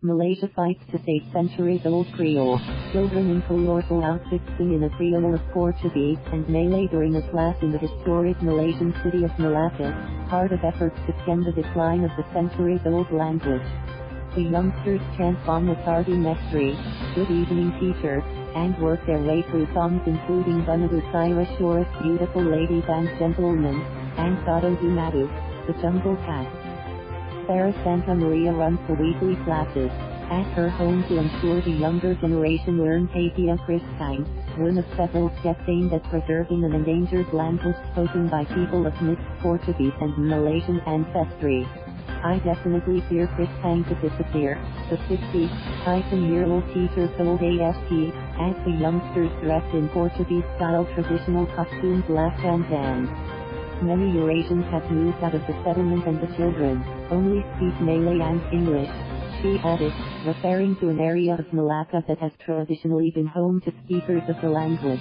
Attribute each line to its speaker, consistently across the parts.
Speaker 1: Malaysia fights to save centuries-old Creole. Children in colorful outfits sing in a Creole of Portuguese and Malay during a class in the historic Malaysian city of Malacca, part of efforts to stem the decline of the centuries-old language. The youngsters chant bong atardi mestri, good evening teacher, and work their way through songs including Bunitu siorus, beautiful ladies and gentlemen, and Gato matu, the jungle cat. Sara Santa Maria runs the weekly classes at her home to ensure the younger generation learn Papia Kristang, one of several steps aimed at preserving an endangered language spoken by people of mixed Portuguese and Malaysian ancestry. I definitely fear Kristang to disappear, the 60-year-old teacher told AFP, as the youngsters dressed in Portuguese-style traditional costumes laughed and danced. Many Eurasians have moved out of the settlement and the children only speak Malay and English, she added, referring to an area of Malacca that has traditionally been home to speakers of the language.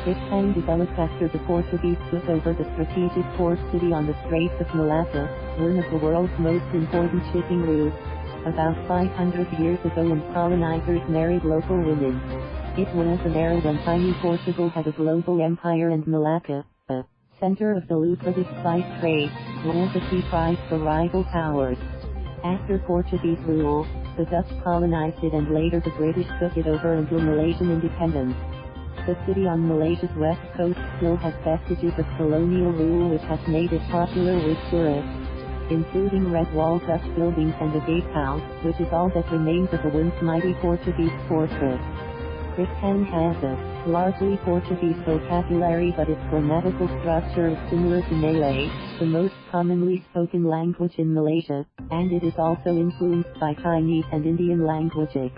Speaker 1: Kristang developed after the Portuguese took over the strategic port city on the Straits of Malacca, one of the world's most important shipping routes, about 500 years ago, and colonizers married local women. It was an era when tiny Portugal had a global empire and Malacca, a center of the lucrative spice trade, was a key prize for rival powers. After Portuguese rule, the Dutch colonized it and later the British took it over until Malaysian independence. The city on Malaysia's west coast still has vestiges of colonial rule which has made it popular with tourists, including red-walled Dutch buildings and a gatehouse, which is all that remains of a once mighty Portuguese fortress. Kristang has a largely Portuguese vocabulary, but its grammatical structure is similar to Malay, the most commonly spoken language in Malaysia, and it is also influenced by Chinese and Indian languages.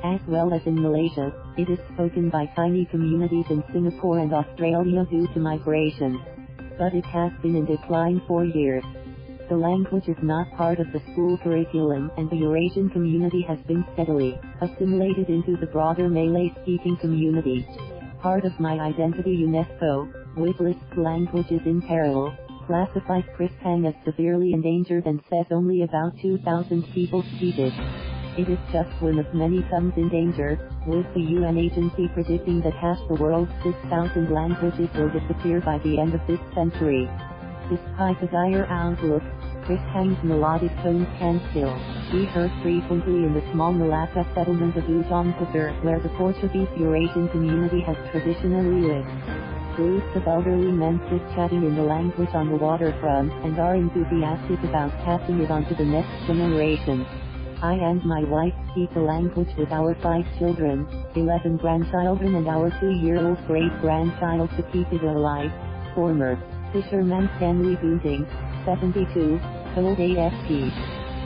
Speaker 1: As well as in Malaysia, it is spoken by tiny communities in Singapore and Australia due to migration. But it has been in decline for years. The language is not part of the school curriculum, and the Eurasian community has been steadily assimilated into the broader Malay-speaking community. Part of my identity, UNESCO, which lists languages in peril, classifies Kristang as severely endangered and says only about 2,000 people speak it. It is just one of many tongues in danger, with the UN agency predicting that half the world's 6,000 languages will disappear by the end of this century. Despite the dire outlook, Kristang's melodic tones can still be heard frequently in the small Malacca settlement of Ujong Pasir, where the Portuguese Eurasian community has traditionally lived. Groups of elderly men sit chatting in the language on the waterfront and are enthusiastic about passing it on to the next generation. I and my wife speak the language with our 5 children, 11 grandchildren and our 2-year-old great-grandchild to keep it alive, former fisherman Stanley Goonting, 72, told AFP.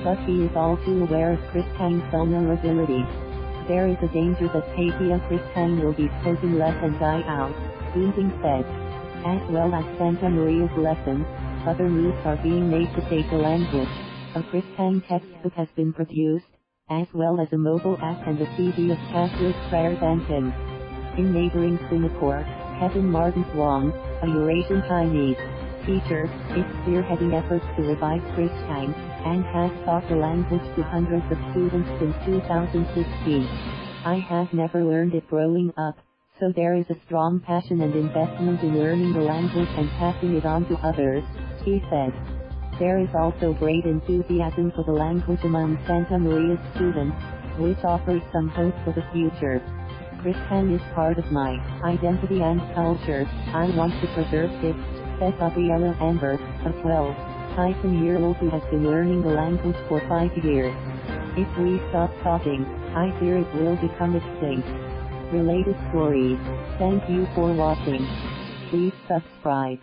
Speaker 1: But he is all too aware of Kristang's vulnerability. There is a danger that Papia Kristang will be spoken less and die out, Goonting said. As well as Santa Maria's lessons, other moves are being made to save the language. A Kristang textbook has been produced, as well as a mobile app and a CD of Catholic prayers and hymns. In neighboring Singapore, Martens Wong, a Eurasian-Chinese teacher, is spearheading efforts to revive Kristang, and has taught the language to hundreds of students since 2016. I have never learned it growing up, so there is a strong passion and investment in learning the language and passing it on to others, he said. There is also great enthusiasm for the language among Santa Maria's students, which offers some hope for the future. Kristang is part of my identity and culture. I want to preserve it, said Gabriella Amber, a 12-year-old who has been learning the language for 5 years. If we stop talking, I fear it will become extinct. Related stories. Thank you for watching. Please subscribe.